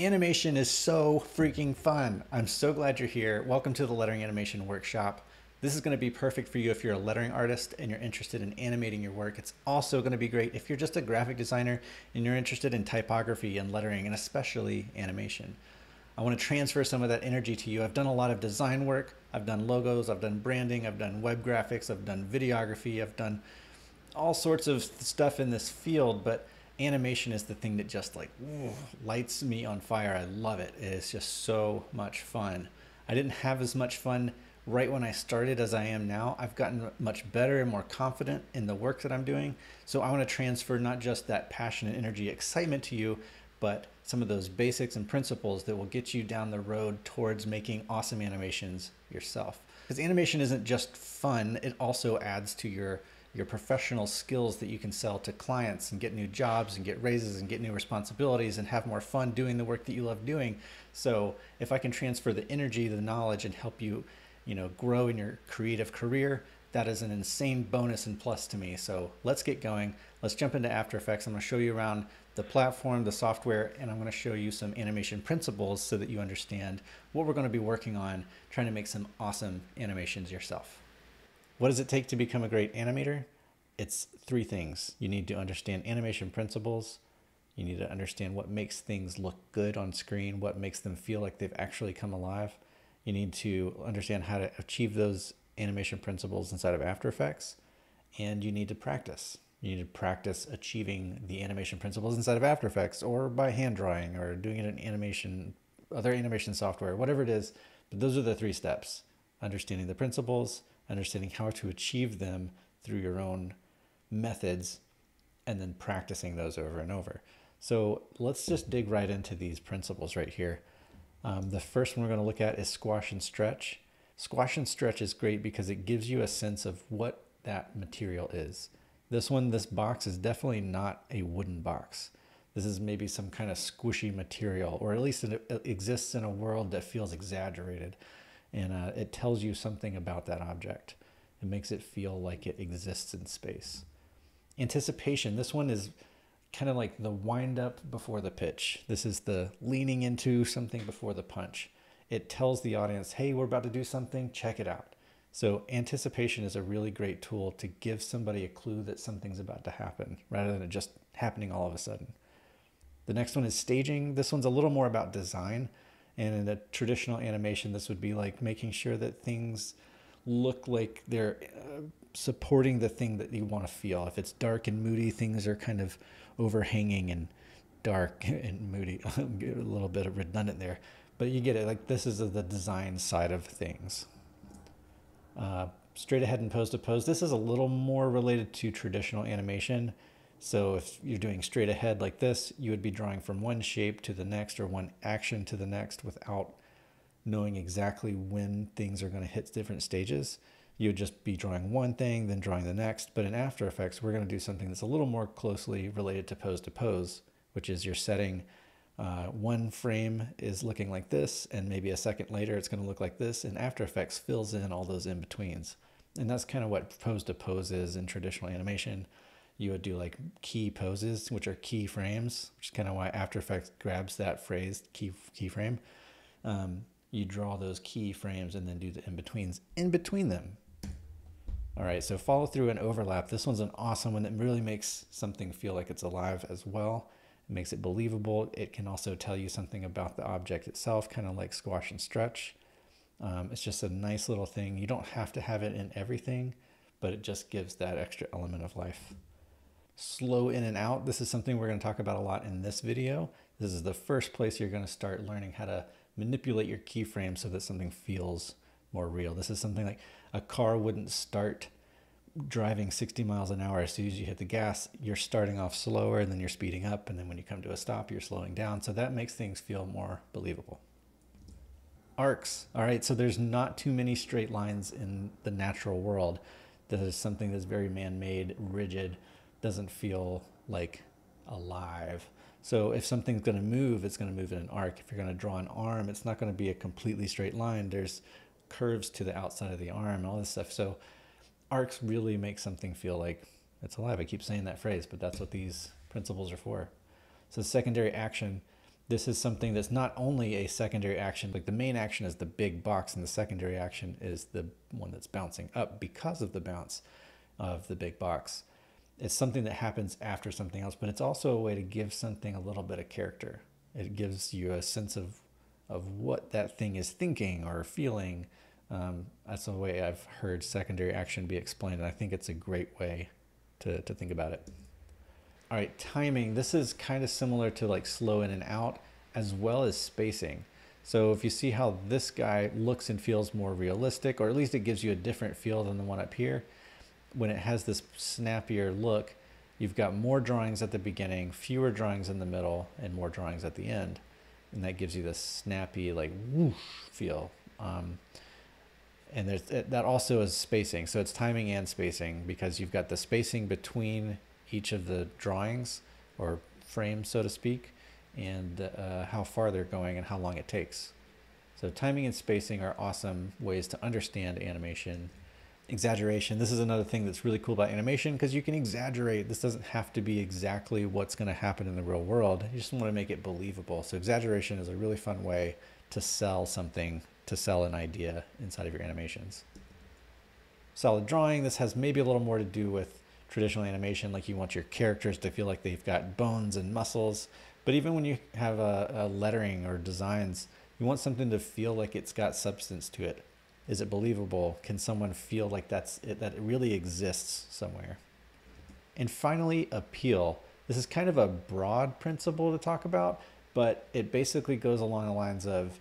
Animation is so freaking fun. I'm so glad you're here. Welcome to the Lettering Animation Workshop. This is going to be perfect for you if you're a lettering artist and you're interested in animating your work. It's also going to be great if you're just a graphic designer and you're interested in typography and lettering and especially animation. I want to transfer some of that energy to you. I've done a lot of design work. I've done logos, I've done branding, I've done web graphics, I've done videography, I've done all sorts of stuff in this field, but animation is the thing that just like lights me on fire. I love it. It is just so much fun. I didn't have as much fun right when I started as I am now. I've gotten much better and more confident in the work that I'm doing. So I want to transfer not just that passion and energy, excitement to you, but some of those basics and principles that will get you down the road towards making awesome animations yourself. Because animation isn't just fun, it also adds to your professional skills that you can sell to clients and get new jobs and get raises and get new responsibilities and have more fun doing the work that you love doing. So if I can transfer the energy, the knowledge, and help you, grow in your creative career, that is an insane bonus and plus to me. So let's get going. Let's jump into After Effects. I'm going to show you around the platform, the software, and I'm going to show you some animation principles so that you understand what we're going to be working on, trying to make some awesome animations yourself. What does it take to become a great animator? It's three things. You need to understand animation principles. You need to understand what makes things look good on screen, what makes them feel like they've actually come alive. You need to understand how to achieve those animation principles inside of After Effects. And you need to practice. You need to practice achieving the animation principles inside of After Effects or by hand drawing or doing it in other animation software, whatever it is. But those are the three steps. Understanding the principles, understanding how to achieve them through your own methods, and then practicing those over and over. So let's just dig right into these principles right here. The first one we're going to look at is squash and stretch. Squash and stretch is great because it gives you a sense of what that material is. This box is definitely not a wooden box. This is maybe some kind of squishy material, or at least it exists in a world that feels exaggerated. And it tells you something about that object. It makes it feel like it exists in space. Anticipation. This one is kind of like the wind up before the pitch. This is the leaning into something before the punch. It tells the audience, hey, we're about to do something, check it out. So anticipation is a really great tool to give somebody a clue that something's about to happen rather than it just happening all of a sudden. The next one is staging. This one's a little more about design. And in a traditional animation, this would be like making sure that things look like they're supporting the thing that you want to feel. If it's dark and moody, things are kind of overhanging and dark and moody. A little bit of redundant there, but you get it. Like this is the design side of things. Straight ahead and pose to pose. This is a little more related to traditional animation. So if you're doing straight ahead like this, you would be drawing from one shape to the next or one action to the next without knowing exactly when things are going to hit different stages. You would just be drawing one thing, then drawing the next. But in After Effects, we're going to do something that's a little more closely related to pose, which is you're setting one frame is looking like this, and maybe a second later it's going to look like this, and After Effects fills in all those in-betweens. And that's kind of what pose is in traditional animation. You would do like key poses, which are key frames, which is kind of why After Effects grabs that phrase, keyframe. You draw those key frames and then do the in-betweens in between them. All right, so follow through and overlap. This one's an awesome one that really makes something feel like it's alive as well. It makes it believable. It can also tell you something about the object itself, kind of like squash and stretch. It's just a nice little thing. You don't have to have it in everything, but it just gives that extra element of life. Slow in and out. This is something we're going to talk about a lot in this video. This is the first place you're going to start learning how to manipulate your keyframe so that something feels more real. This is something like a car wouldn't start driving 60 miles an hour as soon as you hit the gas. You're starting off slower and then you're speeding up, and then when you come to a stop, you're slowing down. So that makes things feel more believable. Arcs. All right, so there's not too many straight lines in the natural world. That is something that's very man-made, rigid, doesn't feel like alive. So if something's going to move, it's going to move in an arc. If you're going to draw an arm, it's not going to be a completely straight line. There's curves to the outside of the arm and all this stuff. So arcs really make something feel like it's alive. I keep saying that phrase, but that's what these principles are for. So secondary action, This is something that's not only a secondary action, like the main action is the big box and the secondary action is the one that's bouncing up because of the bounce of the big box. It's something that happens after something else, but it's also a way to give something a little bit of character. It gives you a sense of what that thing is thinking or feeling. That's the way I've heard secondary action be explained, and I think it's a great way to think about it. All right, timing. This is kind of similar to like slow in and out, as well as spacing. So if you see how this guy looks and feels more realistic, or at least it gives you a different feel than the one up here, when it has this snappier look, you've got more drawings at the beginning, fewer drawings in the middle, and more drawings at the end. And that gives you this snappy, like whoosh feel. And that also is spacing. So it's timing and spacing, because you've got the spacing between each of the drawings or frames, so to speak, and how far they're going and how long it takes. So timing and spacing are awesome ways to understand animation. Exaggeration. This is another thing that's really cool about animation, because you can exaggerate. This doesn't have to be exactly what's going to happen in the real world. You just want to make it believable. So exaggeration is a really fun way to sell something, to sell an idea inside of your animations. Solid drawing. This has maybe a little more to do with traditional animation, like you want your characters to feel like they've got bones and muscles. But even when you have a lettering or designs, you want something to feel like it's got substance to it. Is it believable? Can someone feel like that it really exists somewhere? And finally, appeal. This is kind of a broad principle to talk about, but it basically goes along the lines of,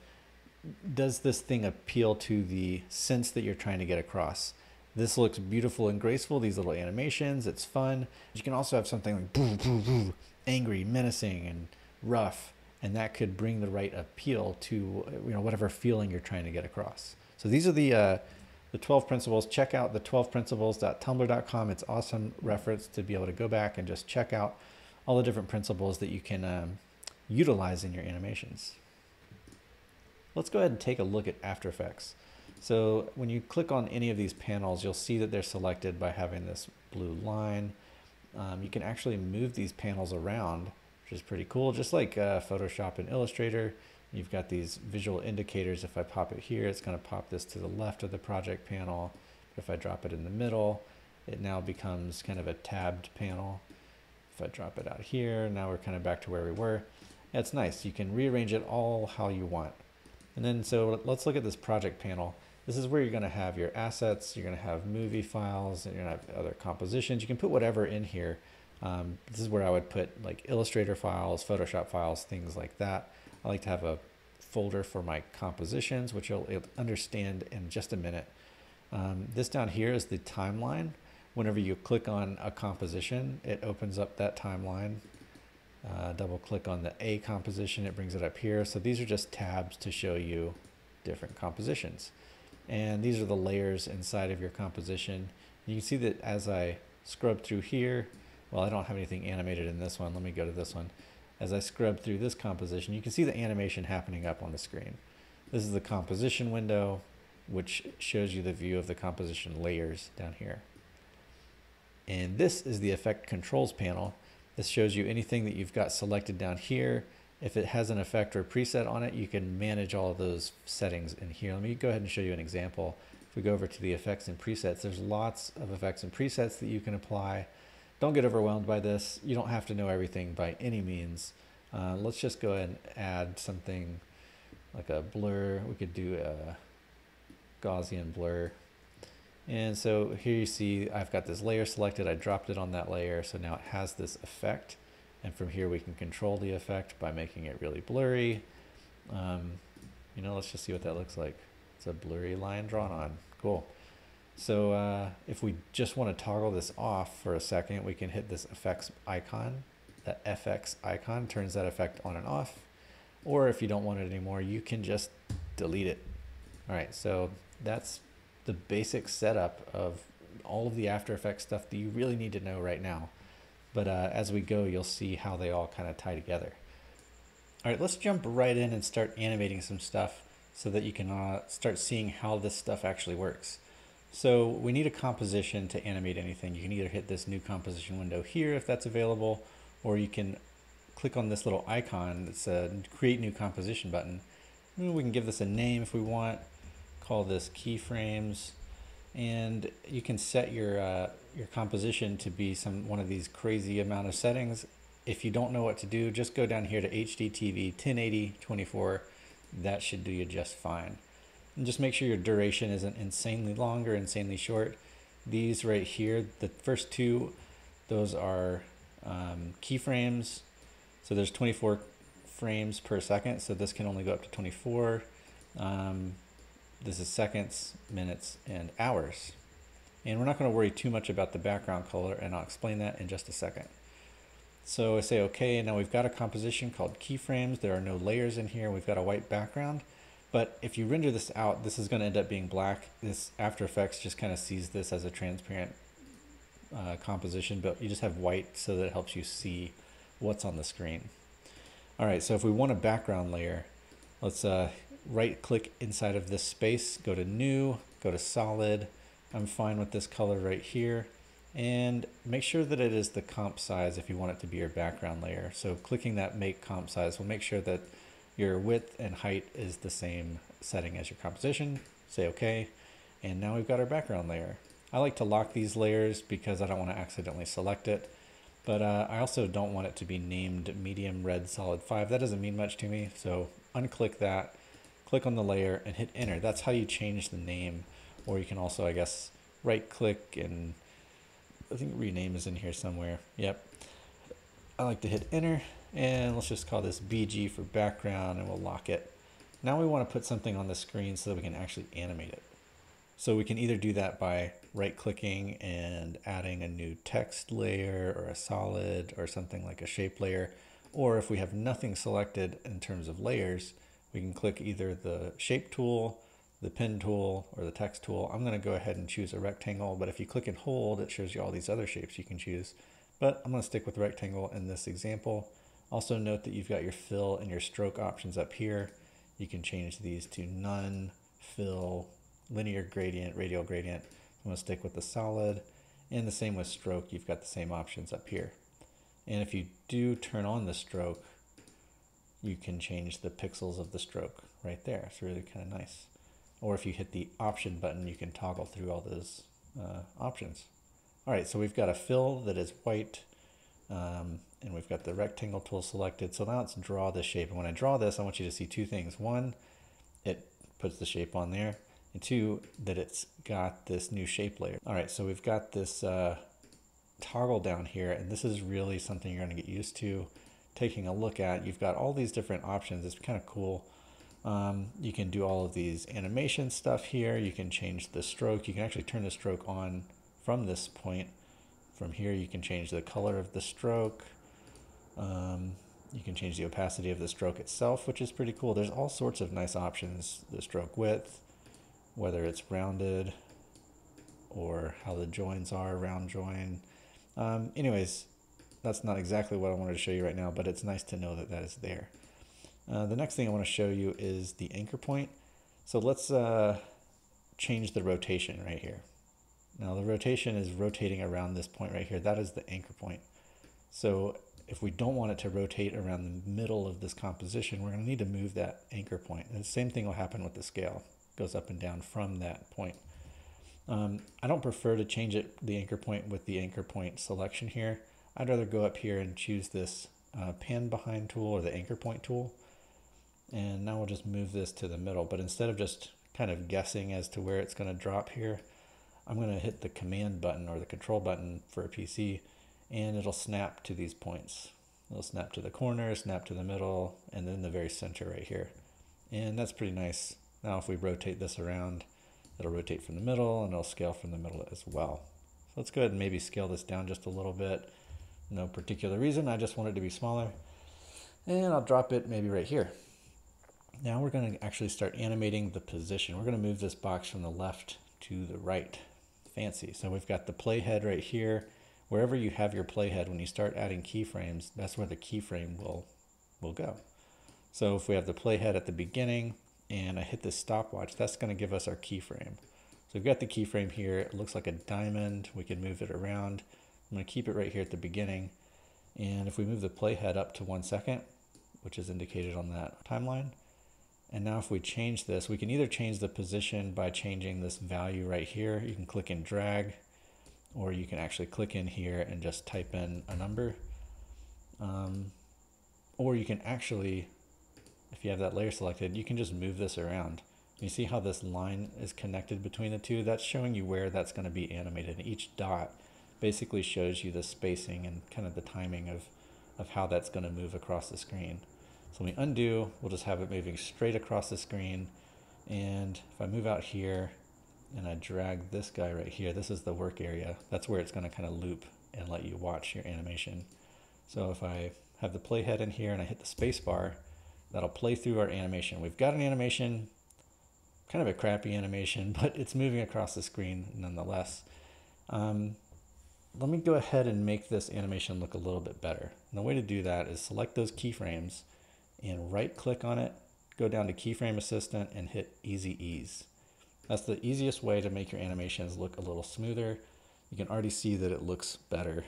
does this thing appeal to the sense that you're trying to get across? This looks beautiful and graceful, these little animations, it's fun. You can also have something like boo, boo, boo, angry, menacing, and rough, and that could bring the right appeal to whatever feeling you're trying to get across. So these are the 12 principles. Check out the 12principles.tumblr.com. It's awesome reference to be able to go back and just check out all the different principles that you can utilize in your animations. Let's go ahead and take a look at After Effects. So when you click on any of these panels, you'll see that they're selected by having this blue line. You can actually move these panels around, which is pretty cool. Just like Photoshop and Illustrator, you've got these visual indicators. If I pop it here, it's going to pop this to the left of the project panel. If I drop it in the middle, it now becomes kind of a tabbed panel. If I drop it out here, now we're kind of back to where we were. That's nice. You can rearrange it all how you want. And then, so let's look at this project panel. This is where you're going to have your assets, you're going to have movie files, and you're going to have other compositions. You can put whatever in here. This is where I would put like Illustrator files, Photoshop files, things like that. I like to have a folder for my compositions, which you'll understand in just a minute. This down here is the timeline. Whenever you click on a composition, it opens up that timeline. Double click on the A composition, it brings it up here. So these are just tabs to show you different compositions. And these are the layers inside of your composition. You can see that as I scrub through here, well, I don't have anything animated in this one. Let me go to this one. As I scrub through this composition, you can see the animation happening up on the screen. This is the composition window, which shows you the view of the composition layers down here. And this is the effect controls panel. This shows you anything that you've got selected down here. If it has an effect or preset on it, you can manage all of those settings in here. Let me go ahead and show you an example. If we go over to the effects and presets, there's lots of effects and presets that you can apply. Don't get overwhelmed by this. You don't have to know everything by any means. Let's just go ahead and add something like a blur. We could do a Gaussian blur. And so here you see I've got this layer selected. I dropped it on that layer, so now it has this effect. And from here we can control the effect by making it really blurry. Let's just see what that looks like. It's a blurry line drawn on. Cool. So if we just want to toggle this off for a second, we can hit this effects icon. That FX icon turns that effect on and off. Or if you don't want it anymore, you can just delete it. All right, so that's the basic setup of all of the After Effects stuff that you really need to know right now. But as we go, you'll see how they all kind of tie together. All right, let's jump right in and start animating some stuff so that you can start seeing how this stuff actually works. So we need a composition to animate anything. You can either hit this new composition window here if that's available, or you can click on this little icon that said create new composition button. We can give this a name if we want, call this keyframes, and you can set your composition to be one of these crazy amount of settings. If you don't know what to do, just go down here to HDTV 1080 24. That should do you just fine. And just make sure your duration isn't insanely long or insanely short. These right here, the first two, those are keyframes. So there's 24 frames per second, so this can only go up to 24. This is seconds, minutes, and hours. And we're not going to worry too much about the background color, and I'll explain that in just a second. So I say okay, and now we've got a composition called keyframes. There are no layers in here. We've got a white background. But if you render this out, this is going to end up being black. This After Effects just kind of sees this as a transparent composition, but you just have white so that it helps you see what's on the screen. All right, so if we want a background layer, let's right click inside of this space, go to New, go to Solid. I'm fine with this color right here. And make sure that it is the comp size if you want it to be your background layer. So clicking that Make Comp Size will make sure that your width and height is the same setting as your composition. Say OK. And now we've got our background layer. I like to lock these layers because I don't want to accidentally select it. But I also don't want it to be named Medium Red Solid 5. That doesn't mean much to me. So unclick that, click on the layer, and hit Enter. That's how you change the name. Or you can also, I guess, right click and I think rename is in here somewhere. Yep. I like to hit Enter, and let's just call this BG for background, and we'll lock it. Now we want to put something on the screen so that we can actually animate it. So we can either do that by right clicking and adding a new text layer or a solid or something like a shape layer. Or if we have nothing selected in terms of layers, we can click either the shape tool, the pen tool, or the text tool. I'm going to go ahead and choose a rectangle, but if you click and hold, it shows you all these other shapes you can choose. But I'm going to stick with rectangle in this example. Also note that you've got your fill and your stroke options up here. You can change these to none, fill, linear gradient, radial gradient. I'm going to stick with the solid, and the same with stroke. You've got the same options up here. And if you do turn on the stroke, you can change the pixels of the stroke right there. It's really kind of nice. Or if you hit the option button, you can toggle through all those options. All right, so we've got a fill that is white, and we've got the rectangle tool selected. So now let's draw this shape. And when I draw this, I want you to see two things. One, it puts the shape on there. And two, that it's got this new shape layer. All right, so we've got this toggle down here, and this is really something you're gonna get used to taking a look at. You've got all these different options. It's kind of cool. You can do all of these animation stuff here. You can change the stroke. You can actually turn the stroke on from this point. From here, you can change the color of the stroke. You can change the opacity of the stroke itself, which is pretty cool. There's all sorts of nice options. The stroke width, whether it's rounded or how the joins are, round join. Anyways, that's not exactly what I wanted to show you right now, but it's nice to know that that is there. The next thing I want to show you is the anchor point. So let's change the rotation right here. Now the rotation is rotating around this point right here. That is the anchor point. So if we don't want it to rotate around the middle of this composition, we're going to need to move that anchor point. And the same thing will happen with the scale. It goes up and down from that point. I don't prefer to change the anchor point with the anchor point selection here. I'd rather go up here and choose this pan behind tool or the anchor point tool. And now we'll just move this to the middle. But instead of just kind of guessing as to where it's going to drop here, I'm going to hit the command button or the control button for a PC, and it'll snap to these points. It'll snap to the corner, snap to the middle, and then the very center right here. And that's pretty nice. Now if we rotate this around, it'll rotate from the middle and it'll scale from the middle as well. So let's go ahead and maybe scale this down just a little bit. No particular reason, I just want it to be smaller. And I'll drop it maybe right here. Now we're going to actually start animating the position. We're going to move this box from the left to the right. Fancy. So we've got the playhead right here. Wherever you have your playhead, when you start adding keyframes, that's where the keyframe will go. So if we have the playhead at the beginning and I hit this stopwatch, that's going to give us our keyframe. So we've got the keyframe here. It looks like a diamond. We can move it around. I'm going to keep it right here at the beginning. And if we move the playhead up to 1 second, which is indicated on that timeline, and now if we change this, we can either change the position by changing this value right here. You can click and drag, or you can actually click in here and just type in a number. Or you can actually, if you have that layer selected, you can just move this around. You see how this line is connected between the two? That's showing you where that's going to be animated. And each dot basically shows you the spacing and kind of the timing of how that's going to move across the screen. So when we undo, we'll just have it moving straight across the screen. And if I move out here and I drag this guy right here, this is the work area. That's where it's going to kind of loop and let you watch your animation. So if I have the playhead in here and I hit the space bar, that'll play through our animation. We've got an animation, kind of a crappy animation, but it's moving across the screen nonetheless. Let me go ahead and make this animation look a little bit better. And the way to do that is select those keyframes and right click on it, go down to Keyframe Assistant and hit Easy Ease. That's the easiest way to make your animations look a little smoother. You can already see that it looks better.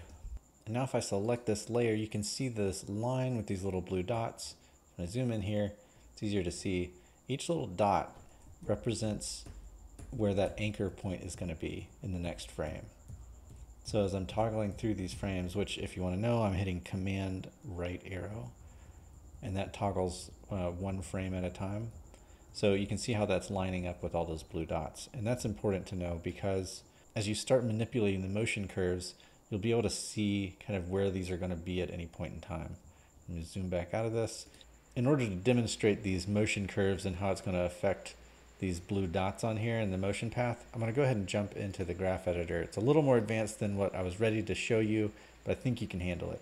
And now if I select this layer, you can see this line with these little blue dots. When I zoom in here, it's easier to see. Each little dot represents where that anchor point is going to be in the next frame. So as I'm toggling through these frames, which if you want to know, I'm hitting Command right arrow, and that toggles one frame at a time. So you can see how that's lining up with all those blue dots. And that's important to know because as you start manipulating the motion curves, you'll be able to see kind of where these are going to be at any point in time. Let me zoom back out of this. In order to demonstrate these motion curves and how it's going to affect these blue dots on here in the motion path, I'm going to go ahead and jump into the graph editor. It's a little more advanced than what I was ready to show you, but I think you can handle it.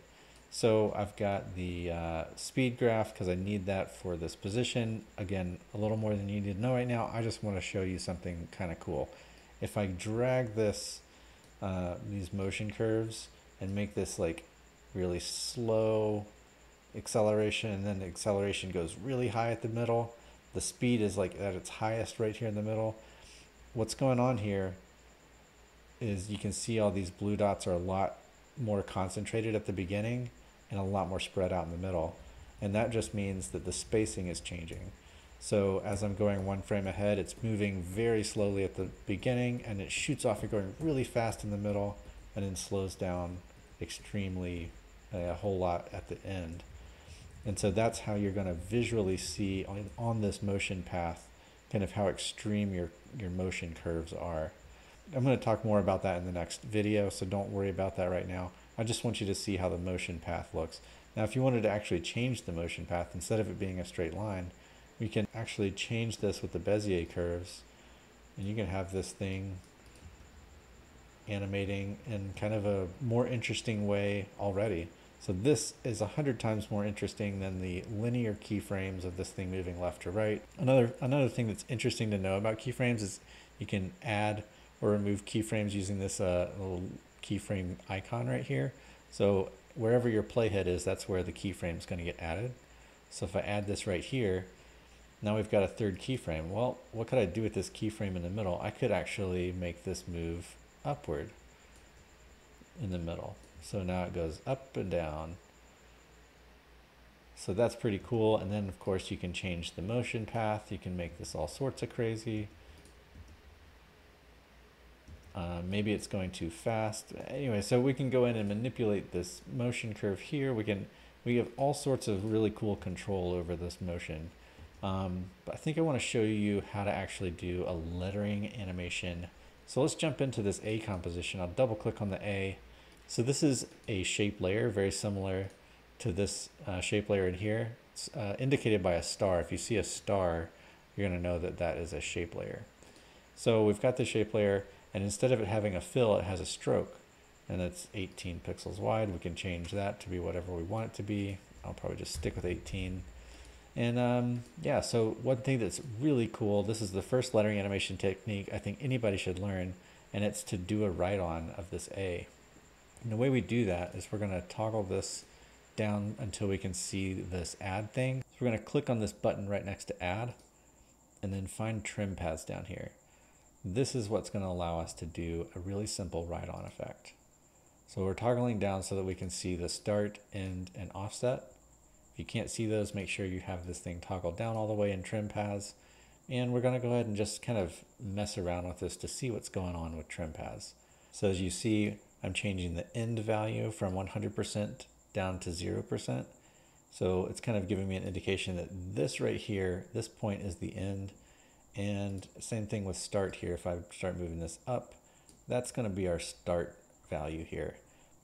So I've got the speed graph because I need that for this position. Again, a little more than you need to know right now. I just want to show you something kind of cool. If I drag this, these motion curves and make this like really slow acceleration, and then the acceleration goes really high at the middle, the speed is like at its highest right here in the middle. What's going on here is you can see all these blue dots are a lot more concentrated at the beginning and a lot more spread out in the middle. And that just means that the spacing is changing. So as I'm going one frame ahead, it's moving very slowly at the beginning and it shoots off and going really fast in the middle and then slows down extremely, a whole lot at the end. And so that's how you're going to visually see on this motion path kind of how extreme your motion curves are. I'm going to talk more about that in the next video, so don't worry about that right now. I just want you to see how the motion path looks. Now, if you wanted to actually change the motion path, instead of it being a straight line, we can actually change this with the Bezier curves, and you can have this thing animating in kind of a more interesting way already. So this is 100 times more interesting than the linear keyframes of this thing moving left to right. Another thing that's interesting to know about keyframes is you can add or remove keyframes using this little keyframe icon right here. So wherever your playhead is, that's where the keyframe is going to get added. So if I add this right here, now we've got a third keyframe. Well, what could I do with this keyframe in the middle? I could actually make this move upward in the middle. So now it goes up and down. So that's pretty cool. And then of course you can change the motion path. You can make this all sorts of crazy. Maybe it's going too fast. Anyway, so we can go in and manipulate this motion curve here. We have all sorts of really cool control over this motion. But I think I want to show you how to actually do a lettering animation. So let's jump into this A composition. I'll double click on the A. So this is a shape layer, very similar to this shape layer in here. It's indicated by a star. If you see a star, you're going to know that that is a shape layer. So we've got the shape layer, and instead of it having a fill, it has a stroke, and it's 18 pixels wide. We can change that to be whatever we want it to be. I'll probably just stick with 18. And yeah, so one thing that's really cool, this is the first lettering animation technique I think anybody should learn, and it's to do a write-on of this A. And the way we do that is we're going to toggle this down until we can see this add thing. So we're going to click on this button right next to add, and then find trim paths down here. This is what's going to allow us to do a really simple write-on effect. So we're toggling down so that we can see the start, end, and offset. If you can't see those, make sure you have this thing toggled down all the way in trim paths. And we're going to go ahead and just kind of mess around with this to see what's going on with trim paths. So as you see, I'm changing the end value from 100% down to 0%. So it's kind of giving me an indication that this right here, this point is the end. And same thing with start here. If I start moving this up, that's going to be our start value here.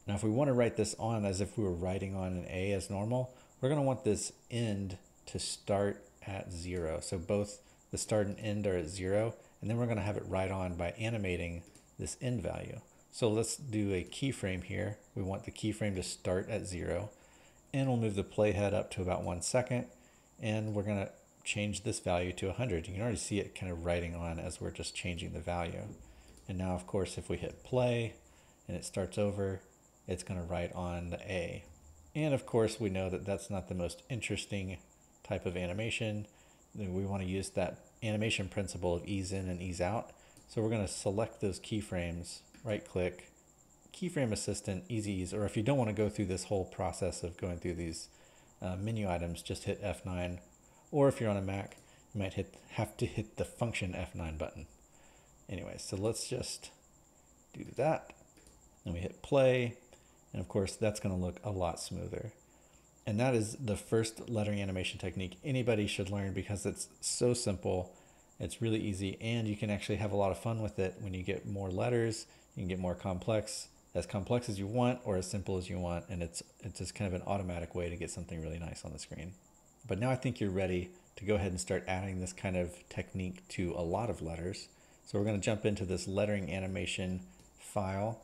Now, if we want to write this on as if we were writing on an A as normal, we're going to want this end to start at 0. So both the start and end are at 0, and then we're going to have it write on by animating this end value. So let's do a keyframe here. We want the keyframe to start at 0, and we'll move the playhead up to about 1 second, and we're going to change this value to 100. You can already see it kind of writing on as we're just changing the value. And now, of course, if we hit play and it starts over, it's going to write on the A. And of course, we know that that's not the most interesting type of animation. We want to use that animation principle of ease in and ease out. So we're going to select those keyframes, right click, keyframe assistant, easy ease, or if you don't want to go through this whole process of going through these menu items, just hit F9. Or if you're on a Mac, you might have to hit the function F9 button. Anyway, so let's just do that. And we hit play. And of course, that's going to look a lot smoother. And that is the first lettering animation technique anybody should learn because it's so simple. It's really easy, and you can actually have a lot of fun with it when you get more letters. You can get more complex as you want or as simple as you want, and it's just kind of an automatic way to get something really nice on the screen. But now I think you're ready to go ahead and start adding this kind of technique to a lot of letters. So we're going to jump into this lettering animation file.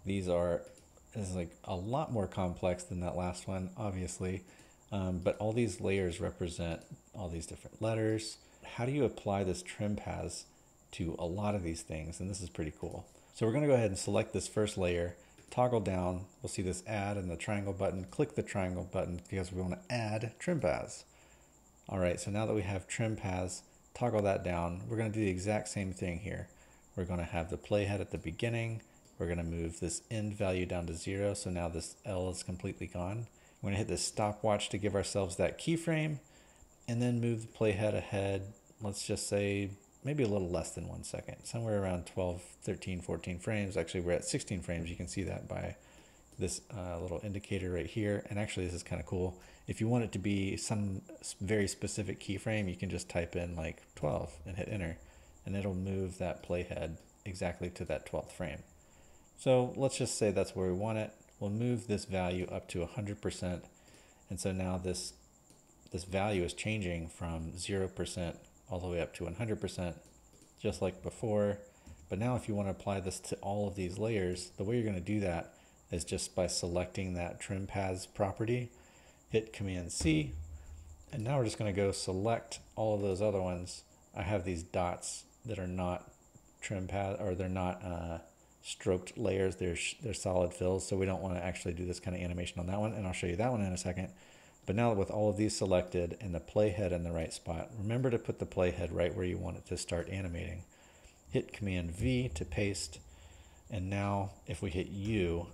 This is like a lot more complex than that last one, obviously, but all these layers represent all these different letters. How do you apply this trim paths to a lot of these things? And this is pretty cool. So we're going to go ahead and select this first layer, toggle down. We'll see this add and the triangle button. Click the triangle button because we want to add trim paths. All right, so now that we have trim paths, toggle that down. We're going to do the exact same thing here. We're going to have the playhead at the beginning. We're going to move this end value down to 0. So now this L is completely gone. We're going to hit this stopwatch to give ourselves that keyframe and then move the playhead ahead. Let's just say maybe a little less than 1 second, somewhere around 12, 13, 14 frames. Actually, we're at 16 frames. You can see that by this little indicator right here. And actually, this is kind of cool. If you want it to be some very specific keyframe, you can just type in like 12 and hit enter, and it'll move that playhead exactly to that 12th frame. So let's just say that's where we want it. We'll move this value up to 100%. And so now this value is changing from 0% all the way up to 100%, just like before. But now if you want to apply this to all of these layers, the way you're going to do that is just by selecting that trim paths property, hit Command C, and now we're just going to go select all of those other ones. I have these dots that are not trim path, or they're not stroked layers, they're solid fills, so we don't want to actually do this kind of animation on that one, and I'll show you that one in a second. But now with all of these selected and the playhead in the right spot, remember to put the playhead right where you want it to start animating. Hit Command V to paste, and now if we hit U,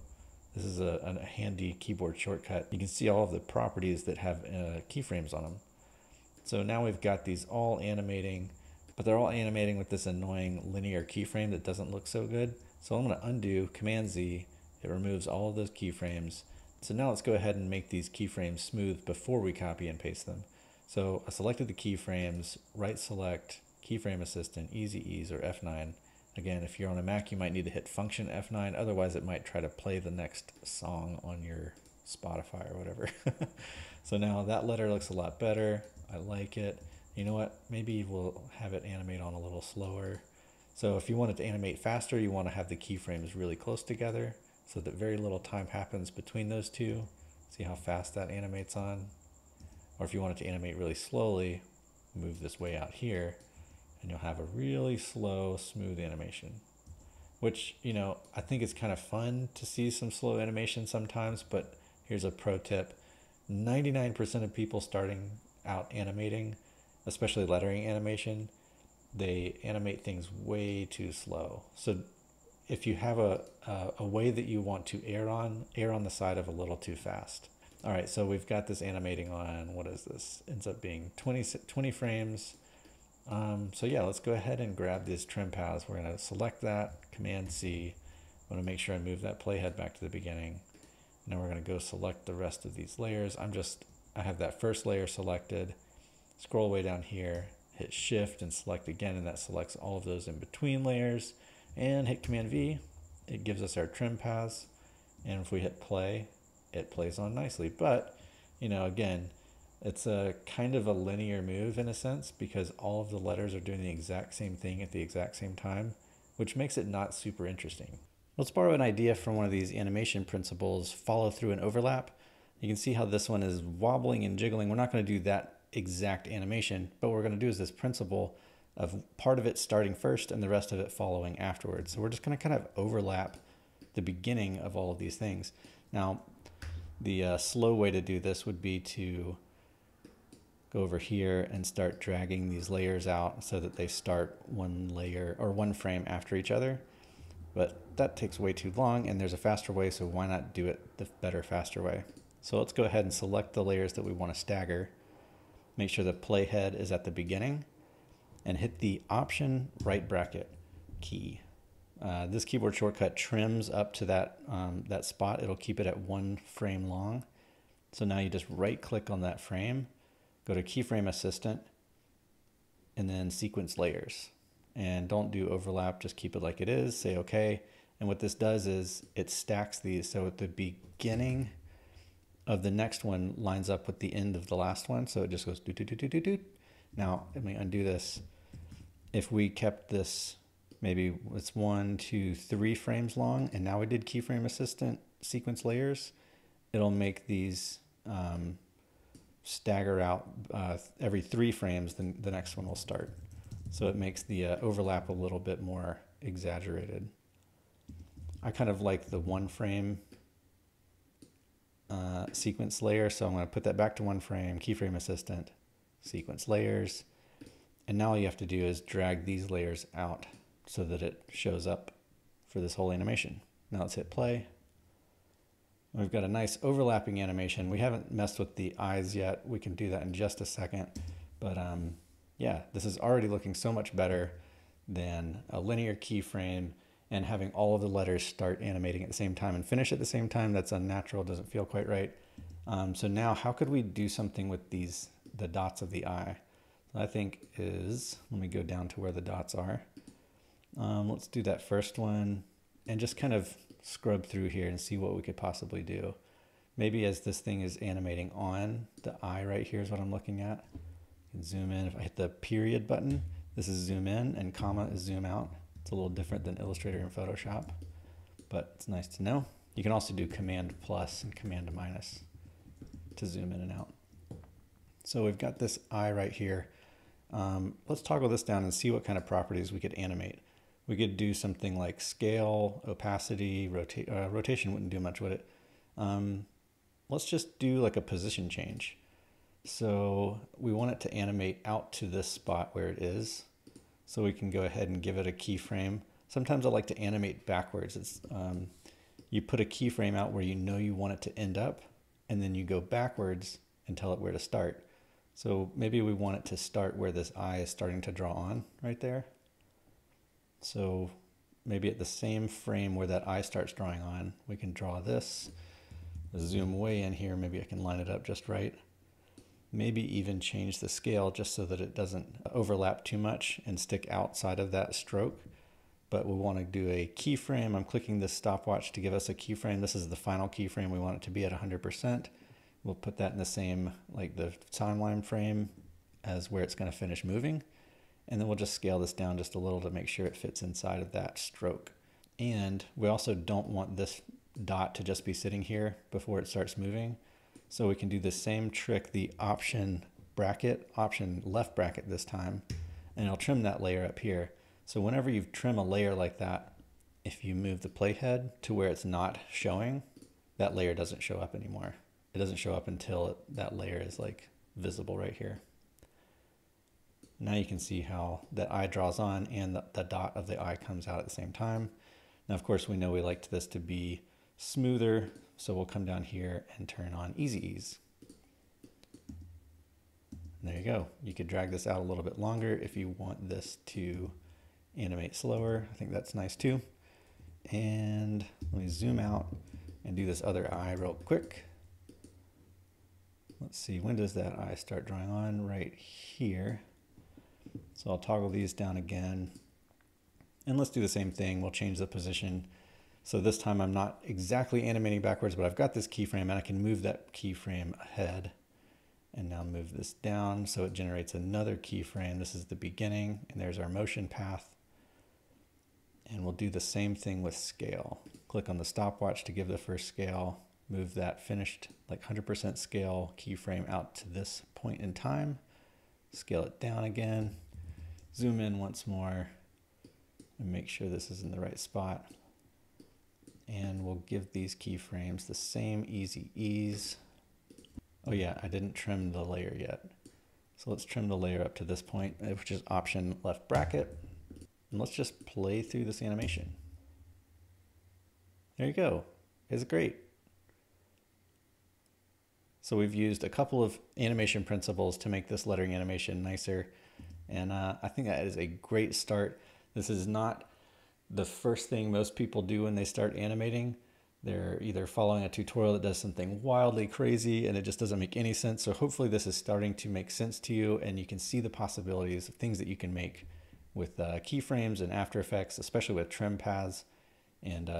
this is a handy keyboard shortcut. You can see all of the properties that have keyframes on them. So now we've got these all animating, but they're all animating with this annoying linear keyframe that doesn't look so good. So I'm going to undo, Command Z, it removes all of those keyframes. So now let's go ahead and make these keyframes smooth before we copy and paste them. So I selected the keyframes, right select, keyframe assistant, easy ease, or F9. Again, if you're on a Mac, you might need to hit function F9, otherwise it might try to play the next song on your Spotify or whatever. So now that letter looks a lot better. I like it. You know what? Maybe we'll have it animate on a little slower. So if you want it to animate faster, you want to have the keyframes really close together so that very little time happens between those two. See how fast that animates on? Or if you want it to animate really slowly, move this way out here, and you'll have a really slow, smooth animation. Which, you know, I think it's kind of fun to see some slow animation sometimes, but here's a pro tip. 99% of people starting out animating, especially lettering animation, they animate things way too slow. So if you have a way that you want to err on the side of a little too fast. All right, so we've got this animating on, what is this? Ends up being 20 frames. So yeah, let's go ahead and grab these trim paths. We're gonna select that, Command C. I'm gonna make sure I move that playhead back to the beginning. Now we're gonna go select the rest of these layers. I have that first layer selected. Scroll way down here, hit Shift and select again, and that selects all of those in between layers. And hit Command V, it gives us our trim paths. And if we hit play, it plays on nicely. But, you know, again, it's a kind of a linear move in a sense because all of the letters are doing the exact same thing at the exact same time, which makes it not super interesting. Let's borrow an idea from one of these animation principles, follow through and overlap. You can see how this one is wobbling and jiggling. We're not going to do that exact animation, but what we're going to do is this principle of part of it starting first and the rest of it following afterwards. So we're just going to kind of overlap the beginning of all of these things. Now, the slow way to do this would be to go over here and start dragging these layers out so that they start one layer or one frame after each other. But that takes way too long, and there's a faster way, so why not do it the better, faster way? So let's go ahead and select the layers that we want to stagger. Make sure the playhead is at the beginning, and hit the Option right bracket key. This keyboard shortcut trims up to that, that spot. It'll keep it at 1 frame long. So now you just right click on that frame, go to Keyframe Assistant, and then Sequence Layers. And don't do overlap, just keep it like it is, say okay. And what this does is it stacks these, so at the beginning of the next one lines up with the end of the last one, so it just goes do do do do do do. Now, let me undo this. If we kept this, maybe it's 1, 2, 3 frames long, and now we did Keyframe Assistant Sequence Layers, it'll make these stagger out every 3 frames, then the next one will start. So it makes the overlap a little bit more exaggerated. I kind of like the 1 frame sequence layer, so I'm going to put that back to 1 frame, Keyframe Assistant, Sequence Layers, and now all you have to do is drag these layers out so that it shows up for this whole animation. Now let's hit play. We've got a nice overlapping animation. We haven't messed with the eyes yet. We can do that in just a second, but yeah, this is already looking so much better than a linear keyframe and having all of the letters start animating at the same time and finish at the same time. That's unnatural, doesn't feel quite right. So now how could we do something with the dots of the eye? I think is, let me go down to where the dots are. Let's do that first one and just kind of scrub through here and see what we could possibly do. Maybe as this thing is animating on, the eye right here is what I'm looking at. You can zoom in. If I hit the period button, this is zoom in, and comma is zoom out. It's a little different than Illustrator and Photoshop, but it's nice to know. You can also do Command plus and Command minus to zoom in and out. So we've got this eye right here. Let's toggle this down and see what kind of properties we could animate. We could do something like scale, opacity, rotation wouldn't do much with it. Let's just do like a position change. So we want it to animate out to this spot where it is. So we can go ahead and give it a keyframe. Sometimes I like to animate backwards. It's you put a keyframe out where you know you want it to end up, and then you go backwards and tell it where to start. So maybe we want it to start where this eye is starting to draw on right there. So maybe at the same frame where that eye starts drawing on, we can draw this. Zoom way in here, maybe I can line it up just right. Maybe even change the scale just so that it doesn't overlap too much and stick outside of that stroke. But we want to do a keyframe. I'm clicking this stopwatch to give us a keyframe. This is the final keyframe. We want it to be at 100%. We'll put that in the same, like the timeline frame as where it's going to finish moving. And then we'll just scale this down just a little to make sure it fits inside of that stroke. And we also don't want this dot to just be sitting here before it starts moving. So we can do the same trick, the option bracket, option left bracket this time, and it'll trim that layer up here. So whenever you trim a layer like that, if you move the playhead to where it's not showing, that layer doesn't show up anymore. It doesn't show up until that layer is like visible right here. Now you can see how that eye draws on and the dot of the eye comes out at the same time. Now, of course, we know we liked this to be smoother, so we'll come down here and turn on Easy Ease. And there you go. You could drag this out a little bit longer if you want this to animate slower. I think that's nice too. And let me zoom out and do this other eye real quick. Let's see, when does that eye start drawing on? Right here. So I'll toggle these down again. And let's do the same thing. We'll change the position. So this time I'm not exactly animating backwards, but I've got this keyframe and I can move that keyframe ahead. And now move this down so it generates another keyframe. This is the beginning, and there's our motion path. And we'll do the same thing with scale. Click on the stopwatch to give the first scale. Move that finished like 100% scale keyframe out to this point in time. Scale it down again. Zoom in once more and make sure this is in the right spot. And we'll give these keyframes the same easy ease. Oh yeah, I didn't trim the layer yet. So let's trim the layer up to this point, which is Option left bracket. And let's just play through this animation. There you go. It's great. So we've used a couple of animation principles to make this lettering animation nicer. And I think that is a great start. This is not the first thing most people do when they start animating. They're either following a tutorial that does something wildly crazy and it just doesn't make any sense. So hopefully this is starting to make sense to you and you can see the possibilities of things that you can make with keyframes and After Effects, especially with trim paths and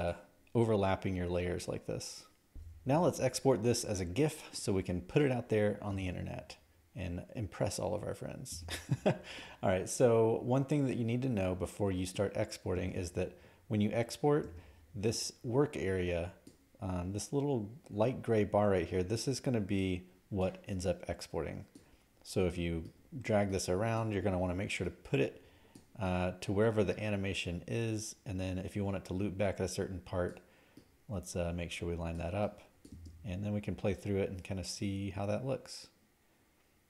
overlapping your layers like this. Now let's export this as a GIF so we can put it out there on the internet and impress all of our friends. All right, so one thing that you need to know before you start exporting is that when you export, this work area, this little light gray bar right here, this is going to be what ends up exporting. So if you drag this around, you're going to want to make sure to put it to wherever the animation is. And then if you want it to loop back at a certain part, let's make sure we line that up. And then we can play through it and kind of see how that looks.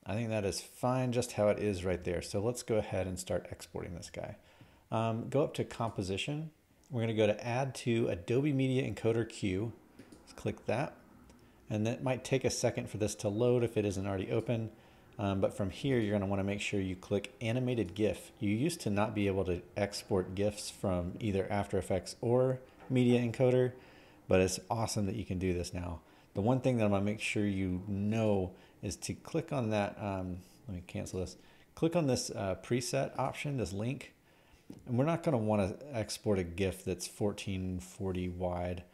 I think that is fine just how it is right there. So let's go ahead and start exporting this guy. Go up to Composition. We're going to go to Add to Adobe Media Encoder Queue. Let's click that. And that might take a second for this to load if it isn't already open. But from here, you're going to want to make sure you click Animated GIF. You used to not be able to export GIFs from either After Effects or Media Encoder, but it's awesome that you can do this now. The one thing that I'm going to make sure you know is to click on that, let me cancel this, click on this preset option, this link, and we're not going to want to export a GIF that's 1440 wide.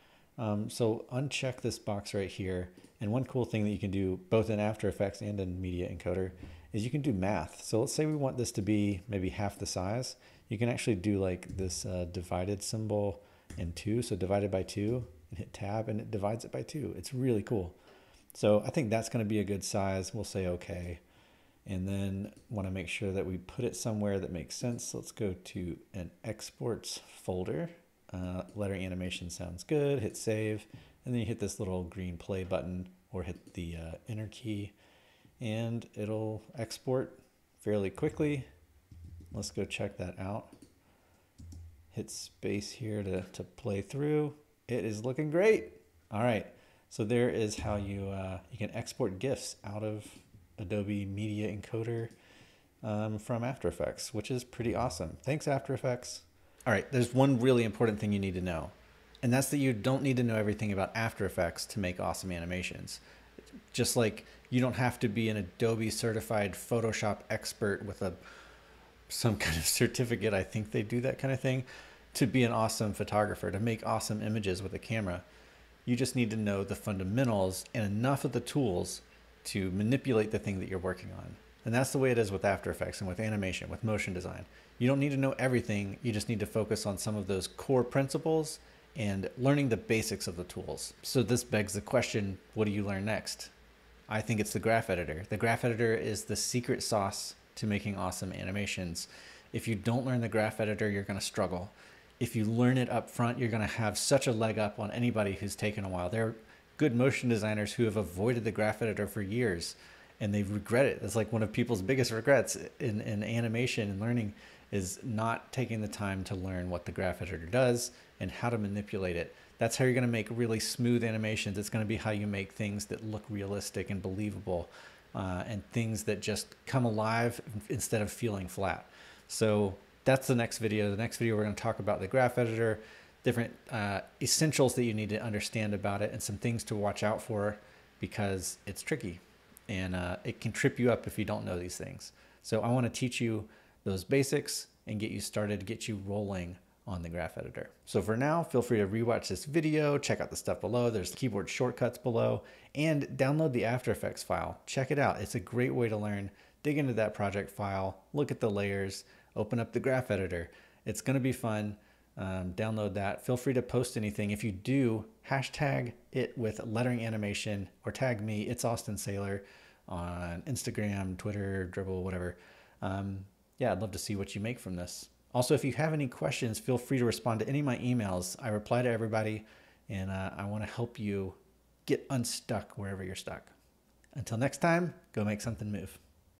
So uncheck this box right here. And one cool thing that you can do both in After Effects and in Media Encoder is you can do math. So let's say we want this to be maybe half the size. You can actually do like this divided symbol in 2, so divided by 2, and hit tab and it divides it by 2. It's really cool. So I think that's going to be a good size. We'll say okay. And then want to make sure that we put it somewhere that makes sense. Let's go to an exports folder. Lettering animation sounds good. Hit save. And then you hit this little green play button or hit the enter key and it'll export fairly quickly. Let's go check that out. Hit space here to play through. It is looking great. All right. So there is how you can export GIFs out of Adobe Media Encoder from After Effects, which is pretty awesome. Thanks, After Effects. All right, there's one really important thing you need to know, and that's that you don't need to know everything about After Effects to make awesome animations. Just like you don't have to be an Adobe certified Photoshop expert with some kind of certificate, I think they do that kind of thing, to be an awesome photographer, to make awesome images with a camera. You just need to know the fundamentals and enough of the tools to manipulate the thing that you're working on. And that's the way it is with After Effects and with animation, with motion design. You don't need to know everything. You just need to focus on some of those core principles and learning the basics of the tools. So this begs the question, what do you learn next? I think it's the graph editor. The graph editor is the secret sauce to making awesome animations. If you don't learn the graph editor, you're going to struggle. If you learn it up front, you're going to have such a leg up on anybody who's taken a while. There are good motion designers who have avoided the graph editor for years and they regret it. It's like one of people's biggest regrets in animation and learning is not taking the time to learn what the graph editor does and how to manipulate it. That's how you're going to make really smooth animations. It's going to be how you make things that look realistic and believable, and things that just come alive instead of feeling flat. So that's the next video. The next video, we're going to talk about the graph editor, different essentials that you need to understand about it, and some things to watch out for because it's tricky and it can trip you up if you don't know these things. So I want to teach you those basics and get you started, get you rolling on the graph editor. So for now, feel free to rewatch this video, check out the stuff below. There's keyboard shortcuts below, and download the After Effects file. Check it out. It's a great way to learn. Dig into that project file, look at the layers, open up the graph editor. It's going to be fun. Download that. Feel free to post anything. If you do, hashtag it with lettering animation or tag me. It's Austin Saylor on Instagram, Twitter, Dribbble, whatever. Yeah, I'd love to see what you make from this. Also, if you have any questions, feel free to respond to any of my emails. I reply to everybody, and I want to help you get unstuck wherever you're stuck. Until next time, go make something move.